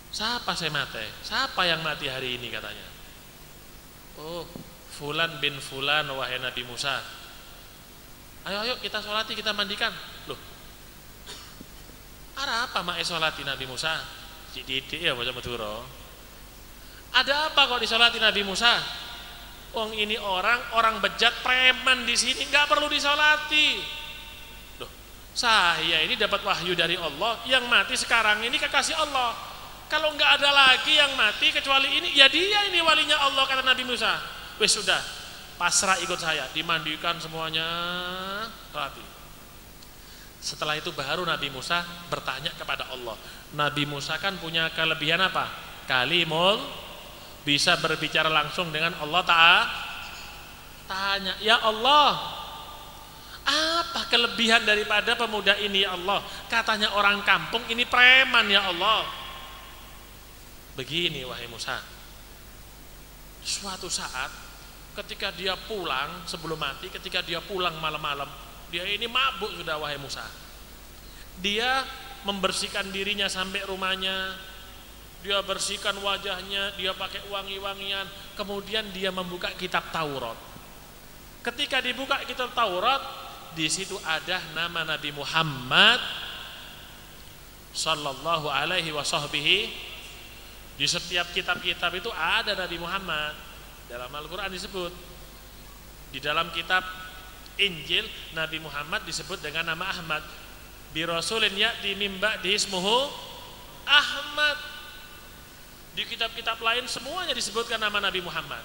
Siapa saya mati? Siapa yang mati hari ini, katanya. Fulan bin Fulan, wahai Nabi Musa. Ayo kita sholati, kita mandikan. Loh, ada apa mak sholati Nabi Musa? Didik ya baca Madura. Ada apa kok disolati Nabi Musa? Ini orang bejat preman di sini, nggak perlu disolati. Loh, saya ini dapat wahyu dari Allah, yang mati sekarang ini kekasih Allah. Kalau nggak ada lagi yang mati kecuali ini, ya dia ini walinya Allah, kata Nabi Musa. Wes sudah, pasrah ikut saya, dimandikan semuanya, rati. Setelah itu baru Nabi Musa bertanya kepada Allah. Nabi Musa kan punya kelebihan apa? Kalimul, bisa berbicara langsung dengan Allah Ta'ala. Tanya, ya Allah, apa kelebihan daripada pemuda ini ya Allah? Katanya orang kampung ini preman ya Allah. Begini wahai Musa, suatu saat ketika dia pulang sebelum mati, ketika dia pulang malam-malam Dia ini mabuk sudah wahai Musa. Dia membersihkan dirinya sampai rumahnya, dia bersihkan wajahnya, dia pakai wangi-wangian, kemudian dia membuka kitab Taurat. Ketika dibuka kitab Taurat, di situ ada nama Nabi Muhammad sallallahu alaihi wasahbihi. Di setiap kitab-kitab itu ada Nabi Muhammad. Dalam Al-Quran disebut. Di dalam kitab Injil, Nabi Muhammad disebut dengan nama Ahmad. Bi rasulin ya'ti min ba'di ismuhu Ahmad. Di kitab-kitab lain semuanya disebutkan nama Nabi Muhammad.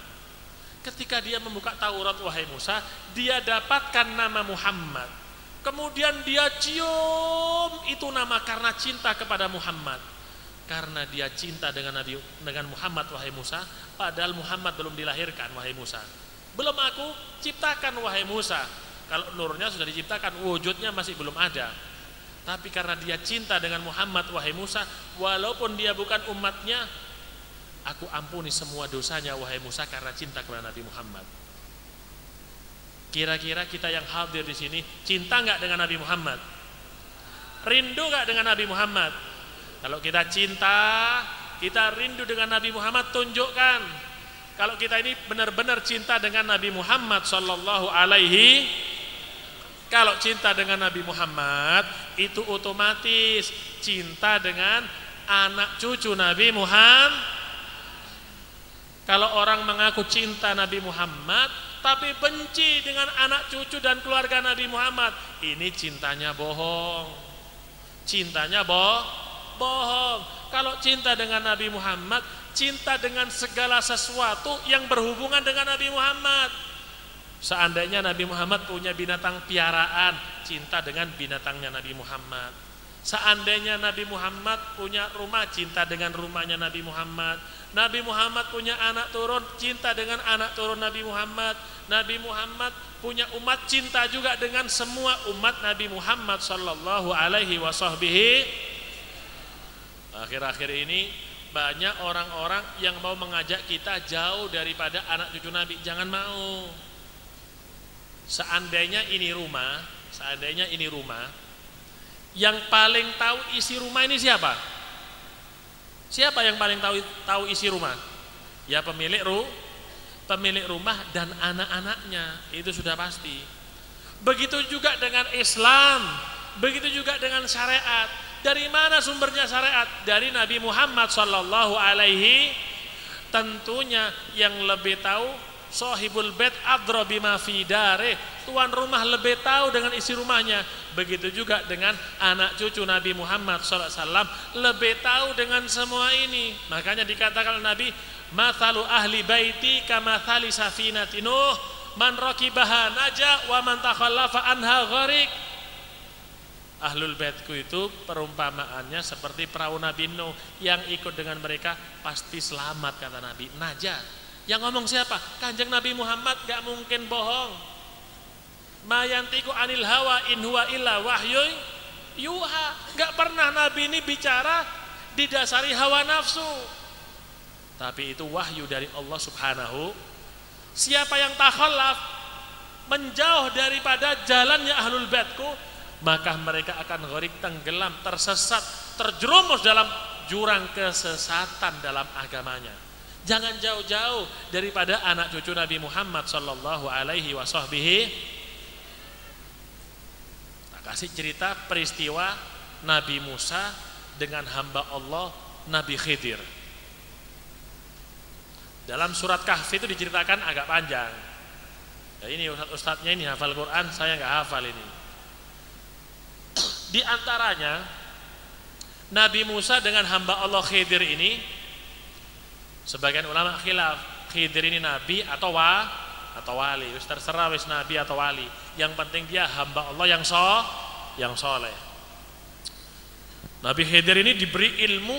Ketika dia membuka Taurat wahai Musa, dia dapatkan nama Muhammad. Kemudian dia cium itu nama karena cinta kepada Muhammad. Karena dia cinta dengan Muhammad wahai Musa, padahal Muhammad belum dilahirkan wahai Musa. Belum aku ciptakan wahai Musa. Kalau nurnya sudah diciptakan, wujudnya masih belum ada. Tapi karena dia cinta dengan Muhammad wahai Musa, walaupun dia bukan umatnya, aku ampuni semua dosanya wahai Musa karena cinta kepada Nabi Muhammad. Kira-kira kita yang hadir di sini cinta nggak dengan Nabi Muhammad? Rindu nggak dengan Nabi Muhammad? Kalau kita cinta, kita rindu dengan Nabi Muhammad, tunjukkan. Kalau kita ini benar-benar cinta dengan Nabi Muhammad sallallahu alaihi. Kalau cinta dengan Nabi Muhammad, itu otomatis cinta dengan anak cucu Nabi Muhammad. Kalau orang mengaku cinta Nabi Muhammad tapi benci dengan anak cucu dan keluarga Nabi Muhammad, ini cintanya bohong. Cintanya bohong. Kalau cinta dengan Nabi Muhammad, cinta dengan segala sesuatu yang berhubungan dengan Nabi Muhammad. Seandainya Nabi Muhammad punya binatang piaraan, cinta dengan binatangnya Nabi Muhammad. Seandainya Nabi Muhammad punya rumah, cinta dengan rumahnya Nabi Muhammad. Nabi Muhammad punya anak turun, cinta dengan anak turun Nabi Muhammad. Nabi Muhammad punya umat, cinta juga dengan semua umat Nabi Muhammad sallallahu alaihi wasahbihi. Akhir-akhir ini banyak orang-orang yang mau mengajak kita jauh daripada anak cucu Nabi. Jangan mau. Seandainya ini rumah, yang paling tahu isi rumah ini siapa? Siapa yang paling tahu isi rumah? Ya pemilik rumah dan anak-anaknya, itu sudah pasti. Begitu juga dengan Islam, begitu juga dengan syariat. Dari mana sumbernya syariat? Dari Nabi Muhammad sallallahu alaihi. Tentunya yang lebih tahu sahibul bait adra bima fi darih, tuan rumah lebih tahu dengan isi rumahnya. Begitu juga dengan anak cucu Nabi Muhammad SAW, lebih tahu dengan semua ini. Makanya dikatakan Nabi, mathalu ahli baiti kamathali safinati Nuh, man rakibaha naja wa man takhallafa anha gharik. Ahlul baitku itu perumpamaannya seperti perahu Nabi Nuh, yang ikut dengan mereka pasti selamat, kata Nabi. Naja. Yang ngomong siapa? Kanjeng Nabi Muhammad, gak mungkin bohong. Ma yantiqu anil hawa in huwa illa wahyun yuha. Gak pernah Nabi ini bicara didasari hawa nafsu, tapi itu wahyu dari Allah Subhanahu. Siapa yang takhallaf, menjauh daripada jalannya ahlul baitku, maka mereka akan gharik, tenggelam, tersesat, terjerumus dalam jurang kesesatan dalam agamanya. Jangan jauh-jauh daripada anak cucu Nabi Muhammad sallallahu alaihi wasahbihi. Tak kasih cerita peristiwa Nabi Musa dengan hamba Allah Nabi Khidir. Dalam surat Kahfi itu diceritakan agak panjang. Ya, ini ustadznya ini hafal Quran, saya nggak hafal ini. Di antaranya Nabi Musa dengan hamba Allah Khidir ini, sebagian ulama khilaf, Khidir ini nabi atau wali. Terserah wis nabi atau wali. Yang penting dia hamba Allah yang soleh. Nabi Khidir ini diberi ilmu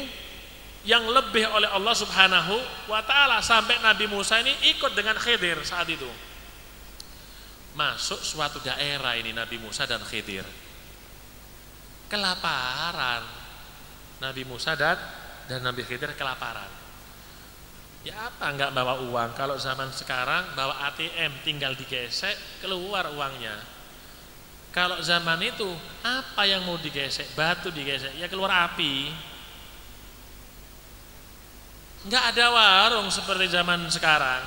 yang lebih oleh Allah Subhanahu wa ta'ala, sampai Nabi Musa ini ikut dengan Khidir saat itu. Masuk suatu daerah ini Nabi Musa dan Khidir, kelaparan. Nabi Musa dan Nabi Khidir kelaparan. Ya apa enggak bawa uang? Kalau zaman sekarang bawa ATM tinggal digesek keluar uangnya. Kalau zaman itu apa yang mau digesek? Batu digesek, ya keluar api. Nggak ada warung seperti zaman sekarang.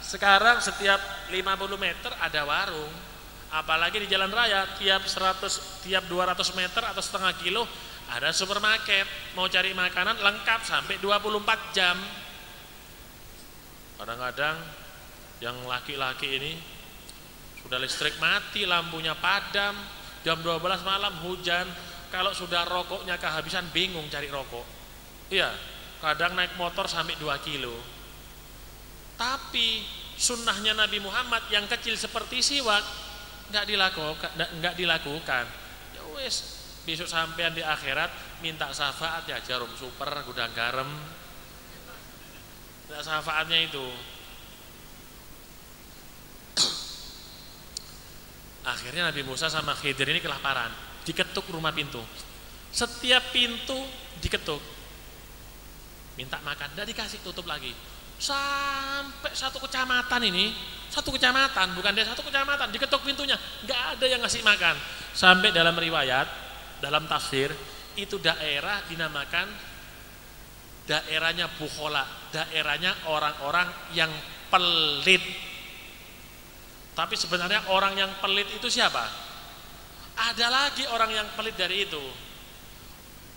Sekarang setiap 50 meter ada warung. Apalagi di jalan raya, tiap 200 meter atau setengah kilo ada supermarket. Mau cari makanan lengkap sampai 24 jam. Kadang-kadang yang laki-laki ini sudah listrik mati, lampunya padam, jam 12 malam hujan. Kalau sudah rokoknya kehabisan, bingung cari rokok. Iya, kadang naik motor sampai 2 kilo. Tapi sunnahnya Nabi Muhammad yang kecil seperti siwak nggak dilakukan. Ya wes, besok sampean di akhirat minta syafaat ya jarum super gudang garam. Minta syafaatnya itu. Akhirnya Nabi Musa sama Khidir ini kelaparan, diketuk rumah pintu. Setiap pintu diketuk, minta makan, tidak dikasih, tutup lagi. Sampai satu kecamatan bukan dia, satu kecamatan diketuk pintunya, nggak ada yang ngasih makan. Sampai dalam riwayat, dalam tafsir, itu daerah dinamakan daerahnya Bukhola, daerahnya orang-orang yang pelit. Tapi sebenarnya orang yang pelit itu siapa? Ada lagi orang yang pelit dari itu.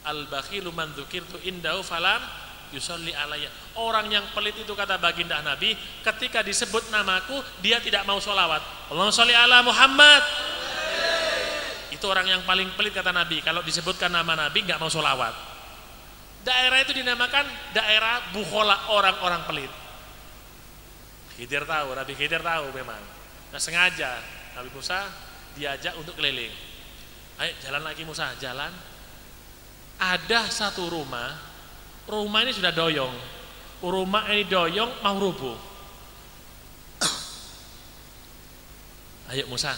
Al-bakhilu man dzukirtu indahu falam yusolli alayya. Orang yang pelit itu kata baginda Nabi, ketika disebut namaku dia tidak mau sholawat. Allahumma sholli ala Muhammad. Itu orang yang paling pelit kata Nabi. Kalau disebutkan nama Nabi nggak mau sholawat. Daerah itu dinamakan daerah Bukhola, orang-orang pelit. Nabi Khidir tahu memang. Nah sengaja Nabi Musa diajak untuk keliling. Ayo jalan lagi Musa, jalan. Ada satu rumah ini sudah doyong. Rumah ini doyong mau rubuh. Ayo Musa,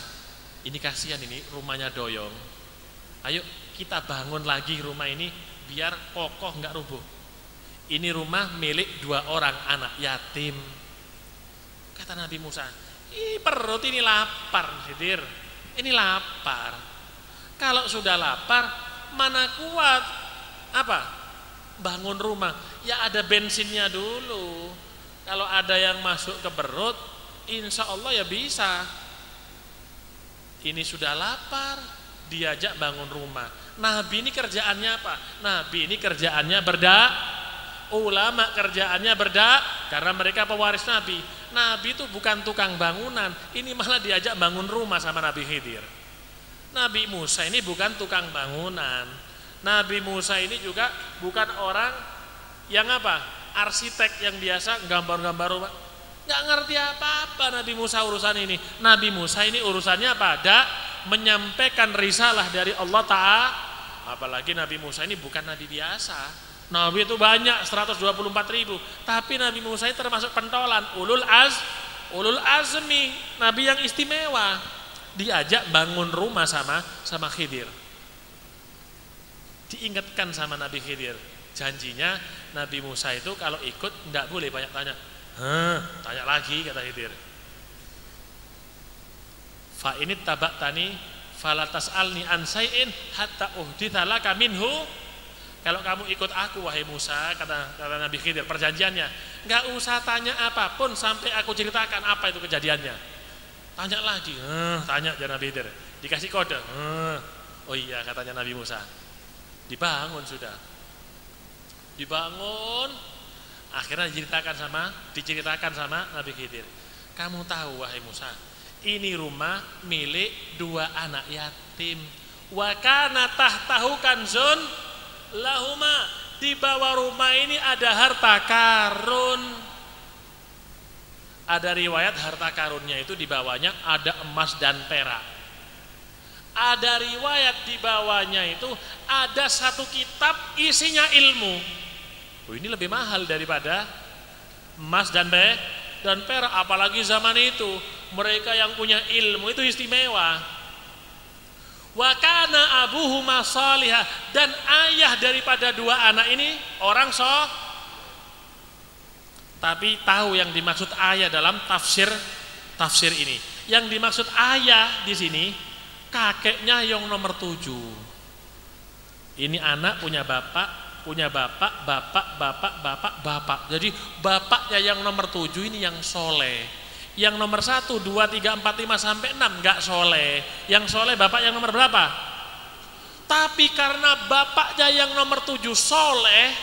ini kasihan ini rumahnya doyong. Ayo kita bangun lagi rumah ini biar kokoh nggak rubuh. Ini rumah milik 2 orang anak yatim. Kata Nabi Musa, perut ini lapar, Khidir. Ini lapar. Kalau sudah lapar, mana kuat bangun rumah? Ya ada bensinnya dulu. Kalau ada yang masuk ke perut, insya Allah ya bisa. Ini sudah lapar, diajak bangun rumah. Nabi ini kerjaannya apa? Nabi ini kerjaannya ulama kerjaannya karena mereka pewaris Nabi. Nabi itu bukan tukang bangunan, ini malah diajak bangun rumah sama Nabi Khidir. Nabi Musa ini bukan tukang bangunan. Nabi Musa ini juga bukan orang yang arsitek yang biasa gambar-gambar rumah. Nggak ngerti apa-apa Nabi Musa urusan ini. Nabi Musa ini urusannya menyampaikan risalah dari Allah Ta'ala. Apalagi Nabi Musa ini bukan Nabi biasa. Nabi itu banyak 124.000, tapi Nabi Musa ini termasuk pentolan, ulul azmi, Nabi yang istimewa. Diajak bangun rumah sama Khidir. Diingatkan sama Nabi Khidir, janjinya Nabi Musa itu kalau ikut tidak boleh banyak tanya. Tanya lagi kata Khidir. Fa ini tabaktani fala tas'alni an syai'in hatta uhditsa laka minhu. Kalau kamu ikut aku wahai Musa, kata Nabi Khidir, perjanjiannya, nggak usah tanya apapun sampai aku ceritakan apa itu kejadiannya. Tanya lagi, tanya jangan Nabi Khidir, dikasih kode. Oh iya katanya Nabi Musa. Dibangun sudah. Dibangun, akhirnya diceritakan sama Nabi Khidir. Kamu tahu wahai Musa, ini rumah milik 2 anak yatim. Wa kana tahtahu kanzun lahuma, di bawah rumah ini ada harta karun. Ada riwayat harta karunnya itu di bawahnya ada emas dan perak. Ada riwayat di bawahnya itu ada 1 kitab isinya ilmu. Ini lebih mahal daripada emas dan perak. Apalagi zaman itu mereka yang punya ilmu itu istimewa. Wa kana abuhuma salihah, dan ayah daripada 2 anak ini orang Tapi tahu yang dimaksud ayah dalam tafsir ini. Yang dimaksud ayah di sini kakeknya yang nomor 7. Ini anak punya bapak, bapak. Jadi bapaknya yang nomor 7 ini yang soleh. Yang nomor 1, 2, 3, 4, 5 sampai 6 enggak soleh. Yang soleh bapak yang nomor berapa? Tapi karena bapaknya yang nomor 7 soleh,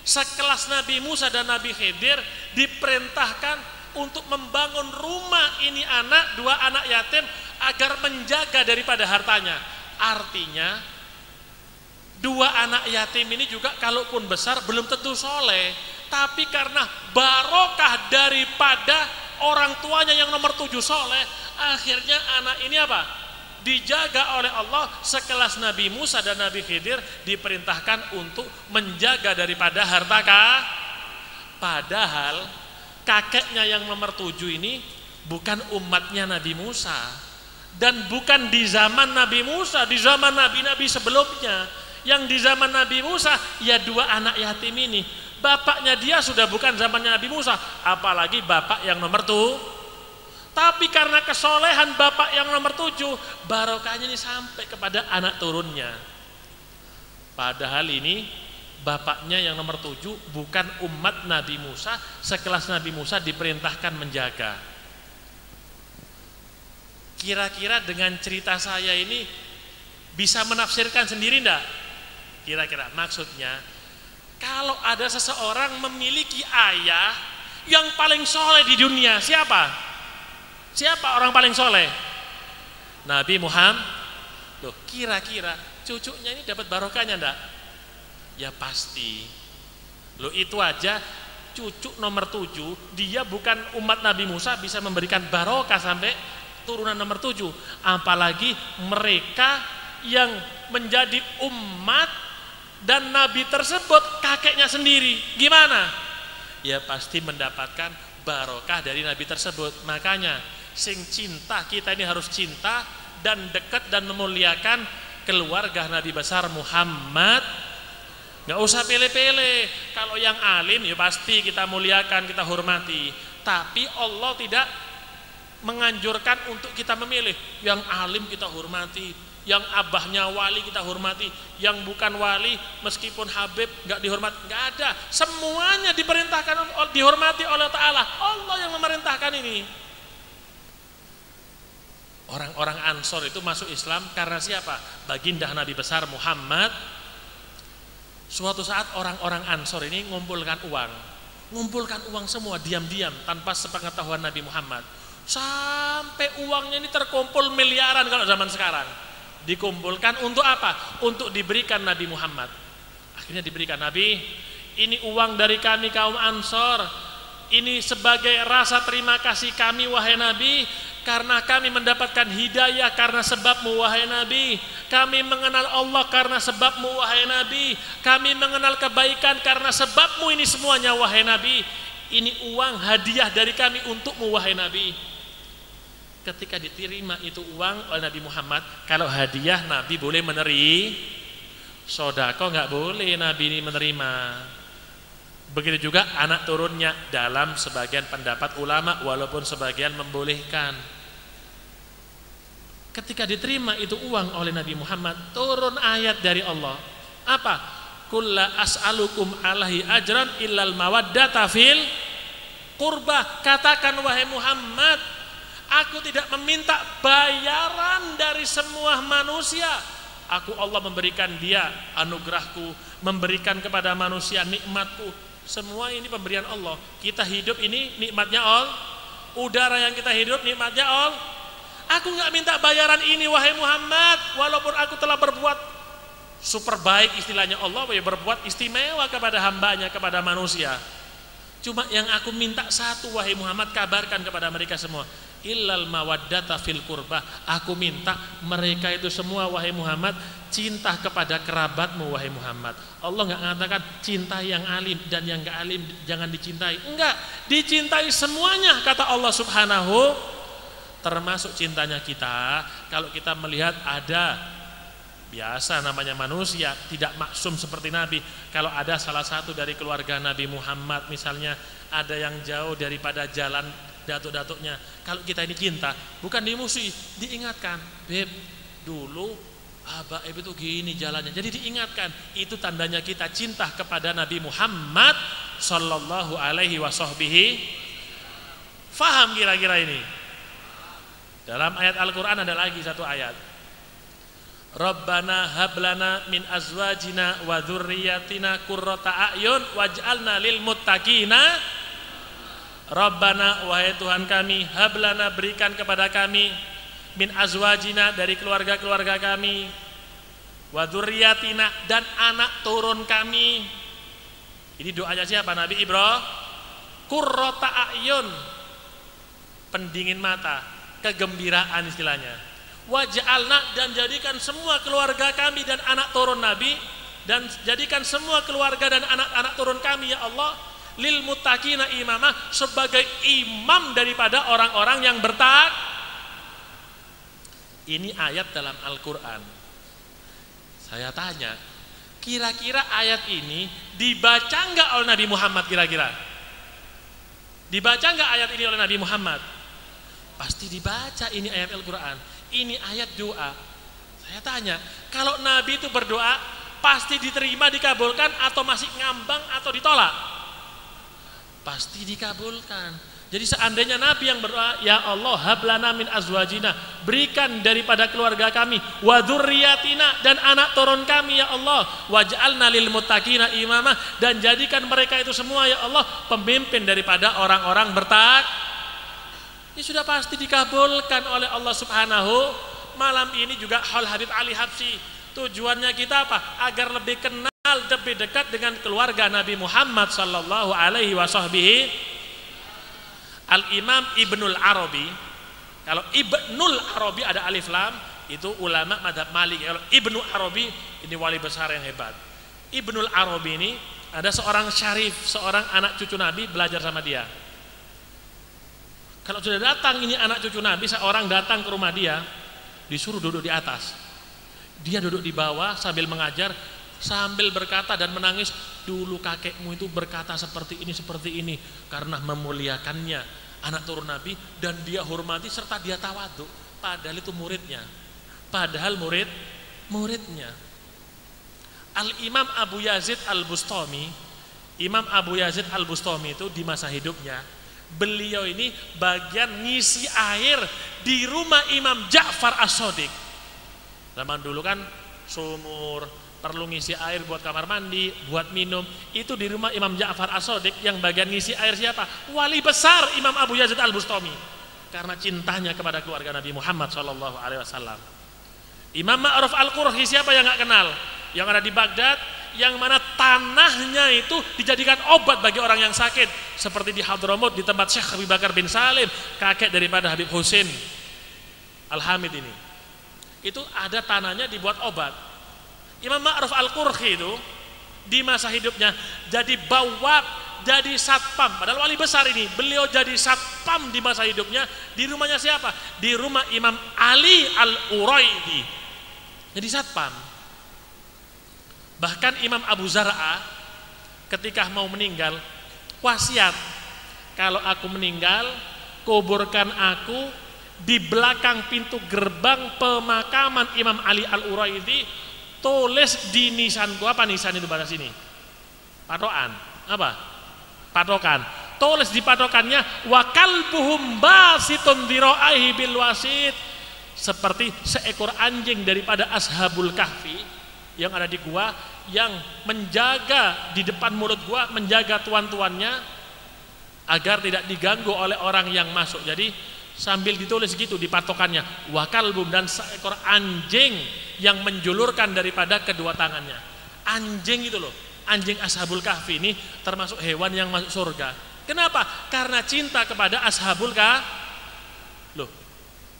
sekelas Nabi Musa dan Nabi Khidir diperintahkan untuk membangun rumah ini anak, 2 anak yatim agar menjaga daripada hartanya. Artinya 2 anak yatim ini juga kalaupun besar belum tentu soleh, tapi karena barokah daripada orang tuanya yang nomor 7 soleh, akhirnya anak ini apa? Dijaga oleh Allah. Sekelas Nabi Musa dan Nabi Khidir diperintahkan untuk menjaga daripada harta padahal kakeknya yang nomor 7 ini bukan umatnya Nabi Musa dan bukan di zaman Nabi Musa, di zaman nabi-nabi sebelumnya. Yang di zaman Nabi Musa ya 2 anak yatim ini, bapaknya dia sudah bukan zamannya Nabi Musa, apalagi bapak yang nomor 7. Tapi karena kesolehan bapak yang nomor 7, barokahnya ini sampai kepada anak turunnya. Padahal ini bapaknya yang nomor 7 bukan umat Nabi Musa, sekelas Nabi Musa diperintahkan menjaga. Kira-kira dengan cerita saya ini bisa menafsirkan sendiri enggak? Kira-kira maksudnya, kalau ada seseorang memiliki ayah yang paling soleh di dunia, siapa? Siapa orang paling soleh? Nabi Muhammad. Loh, kira-kira cucunya ini dapat barokahnya enggak? Ya pasti. Loh, itu aja cucu nomor 7 dia bukan umat Nabi Musa bisa memberikan barokah sampai turunan nomor 7, apalagi mereka yang menjadi umat dan Nabi tersebut kakeknya sendiri, gimana? Ya pasti mendapatkan barokah dari Nabi tersebut. Makanya sing cinta, kita ini harus cinta dan dekat dan memuliakan keluarga Nabi besar Muhammad. Gak usah pilih-pilih. Kalau yang alim ya pasti kita muliakan, kita hormati. Tapi Allah tidak menganjurkan untuk kita memilih. Yang alim kita hormati, yang abahnya wali kita hormati, yang bukan wali meskipun Habib gak dihormati, gak ada. Semuanya diperintahkan dihormati oleh Ta'ala. Allah yang memerintahkan ini. Orang-orang Ansor itu masuk Islam karena siapa? Baginda Nabi besar Muhammad. Suatu saat orang-orang Ansor ini ngumpulkan uang semua diam-diam tanpa sepengetahuan Nabi Muhammad. Sampai uangnya ini terkumpul miliaran kalau zaman sekarang. Dikumpulkan untuk apa? Untuk diberikan Nabi Muhammad. Akhirnya diberikan Nabi, ini uang dari kami kaum Ansor. Ini sebagai rasa terima kasih kami wahai Nabi, karena kami mendapatkan hidayah karena sebabmu wahai Nabi. Kami mengenal Allah karena sebabmu wahai Nabi. Kami mengenal kebaikan karena sebabmu ini semuanya wahai Nabi. Ini uang hadiah dari kami untukmu wahai Nabi. Ketika diterima itu uang oleh Nabi Muhammad, kalau hadiah Nabi boleh menerima, sodako nggak boleh Nabi ini menerima. Begitu juga anak turunnya dalam sebagian pendapat ulama, walaupun sebagian membolehkan. Ketika diterima itu uang oleh Nabi Muhammad, turun ayat dari Allah. Apa? Kulla as'alukum alaihi ajran illal mawaddata fil qurba. Katakan wahai Muhammad, aku tidak meminta bayaran dari semua manusia. Aku Allah memberikan dia anugerahku, memberikan kepada manusia nikmatku. Semua ini pemberian Allah. Kita hidup ini nikmatnya Allah. Udara yang kita hidup nikmatnya Allah. Aku nggak minta bayaran ini wahai Muhammad, walaupun aku telah berbuat super baik istilahnya Allah, ya berbuat istimewa kepada hambanya, kepada manusia. Cuma yang aku minta satu wahai Muhammad, kabarkan kepada mereka semua, illal mawaddata fil qurba. Aku minta mereka itu semua wahai Muhammad cinta kepada kerabatmu wahai Muhammad. Allah enggak mengatakan cinta yang alim dan yang enggak alim jangan dicintai. Enggak, dicintai semuanya kata Allah Subhanahu, termasuk cintanya kita. Kalau kita melihat ada, biasa namanya manusia tidak maksum seperti Nabi. Kalau ada salah satu dari keluarga Nabi Muhammad misalnya ada yang jauh daripada jalan datuk-datuknya. Kalau kita ini cinta, bukan dimusuhi, diingatkan. Beb, dulu Abah Ibu itu gini jalannya. Jadi diingatkan, itu tandanya kita cinta kepada Nabi Muhammad sallallahu alaihi wasahbihi. Faham kira-kira ini? Dalam ayat Al-Qur'an ada lagi satu ayat. Rabbana hablana min azwajina wa dzurriyyatina qurrata a'yun waj'alna lil muttaqina. Rabbana, wahai Tuhan kami, hablana, berikan kepada kami, min azwajina, dari keluarga-keluarga kami, wa dzurriyyatina, dan anak turun kami. Ini doanya siapa? Nabi Ibrahim. Qurrata a'yun, pendingin mata, kegembiraan istilahnya. Waj'alna, dan jadikan semua keluarga kami dan anak turun Nabi, dan jadikan semua keluarga dan anak-anak turun kami ya Allah lil muttaqina imamah, sebagai imam daripada orang-orang yang Ini ayat dalam Al-Quran. Saya tanya, kira-kira ayat ini dibaca enggak oleh Nabi Muhammad kira-kira? Dibaca enggak ayat ini oleh Nabi Muhammad? Pasti dibaca ini ayat Al-Quran. Ini ayat doa. Saya tanya, kalau Nabi itu berdoa pasti diterima, dikabulkan, atau masih ngambang atau ditolak? Pasti dikabulkan. Jadi seandainya Nabi yang berdoa, ya Allah hablana min azwajina, berikan daripada keluarga kami, wa dzurriyyatina, dan anak turun kami ya Allah, waj'alna lil muttaqina imamah, dan jadikan mereka itu semua ya Allah pemimpin daripada orang-orang bertakwa. Ini sudah pasti dikabulkan oleh Allah Subhanahu. Malam ini juga Haul Habib Ali Habsyi, tujuannya kita apa? Agar lebih kenal, lebih dekat dengan keluarga Nabi Muhammad sallallahu alaihi wasahbihi. Al-Imam Ibnul Arabi, kalau Ibnul Arabi ada alif lam, itu ulama madhab Maliki. Kalau Ibnu Arabi ini wali besar yang hebat. Ibnul Arabi ini ada seorang syarif, seorang anak cucu Nabi belajar sama dia. Kalau sudah datang ini anak cucu Nabi, seorang datang ke rumah dia, disuruh duduk di atas. Dia duduk di bawah sambil mengajar, sambil berkata dan menangis, dulu kakekmu itu berkata seperti ini, karena memuliakannya anak turun Nabi, dan dia hormati serta dia tawadhu, padahal itu muridnya. Muridnya. Al-Imam Abu Yazid Al-Bustami, Imam Abu Yazid Al-Bustami itu di masa hidupnya, beliau ini bagian ngisi air di rumah Imam Ja'far As-Shadiq. Zaman dulu kan sumur, perlu ngisi air buat kamar mandi, buat minum. Itu di rumah Imam Ja'far As-Shadiq, yang bagian ngisi air siapa? Wali besar Imam Abu Yazid Al-Bustami, karena cintanya kepada keluarga Nabi Muhammad SAW. Imam Ma'ruf Al-Qurhi siapa yang gak kenal? Yang ada di Baghdad, yang mana tanahnya itu dijadikan obat bagi orang yang sakit, seperti di Hadramut di tempat Syekh Abi Bakar bin Salim, kakek daripada Habib Husin Al-Hamid ini. Itu ada tanahnya dibuat obat. Imam Ma'ruf Al-Qurhi itu di masa hidupnya jadi bawab, jadi satpam, padahal wali besar ini. Beliau jadi satpam di masa hidupnya. Di rumahnya siapa? Di rumah Imam Ali Al-Uraidi, jadi satpam. Bahkan Imam Abu Zar'a ketika mau meninggal wasiat, kalau aku meninggal kuburkan aku di belakang pintu gerbang pemakaman Imam Ali Al-Uraidi, tulis di nisanku, apa nisan itu bahasa sini? Patokan, apa? Patokan. Tulis di patokannya, wa kalbuhum basitun dhira'aihi bil wasit, seperti seekor anjing daripada Ashabul Kahfi yang ada di gua, yang menjaga di depan mulut gua, menjaga tuan-tuannya agar tidak diganggu oleh orang yang masuk. Jadi sambil ditulis gitu di patokannya, wa kalbum, dan seekor anjing yang menjulurkan daripada kedua tangannya. Anjing itu loh, anjing Ashabul Kahfi ini termasuk hewan yang masuk surga. Kenapa? Karena cinta kepada Ashabul Kahfi. Loh,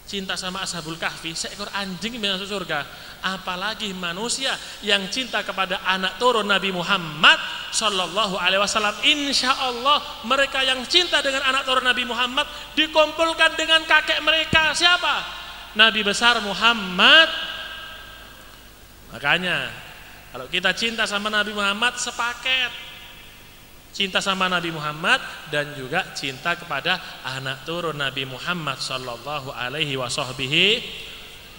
cinta sama Ashabul Kahfi, seekor anjing yang masuk surga. Apalagi manusia yang cinta kepada anak turun Nabi Muhammad Sallallahu Alaihi Wasallam. Insya Allah mereka yang cinta dengan anak turun Nabi Muhammad dikumpulkan dengan kakek mereka. Siapa? Nabi besar Muhammad. Makanya kalau kita cinta sama Nabi Muhammad sepaket. cinta sama Nabi Muhammad dan juga cinta kepada anak turun Nabi Muhammad sallallahu alaihi wasahbihi.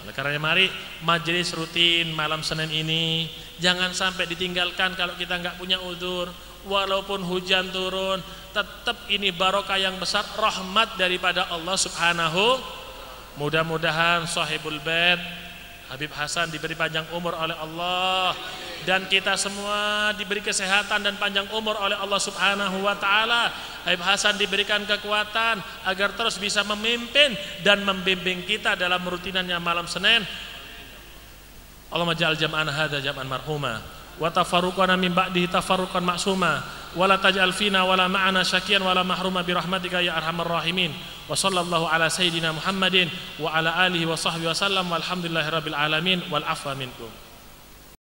Oleh karena mari majelis rutin malam Senin ini jangan sampai ditinggalkan kalau kita nggak punya udzur. Walaupun hujan turun, tetap ini barokah yang besar, rahmat daripada Allah Subhanahu. Mudah-mudahan sahibul bait Habib Hasan diberi panjang umur oleh Allah, dan kita semua diberi kesehatan dan panjang umur oleh Allah Subhanahu wa taala. Habib Hasan diberikan kekuatan agar terus bisa memimpin dan membimbing kita dalam rutinannya malam Senin. Allahumma ja'al jam'ana hadza jam'an marhuma wa tafarruqana min ba'dihi tafarruqan ma'suma wa la taj'al fina wa la ma'ana syaqiyan wa la mahruma bi rahmatika ya arhamar rahimin. Wa sallallahu ala sayyidina Muhammadin wa ala alihi wa sahbihi wa sallam walhamdulillahi rabbil alamin wal afwa minkum.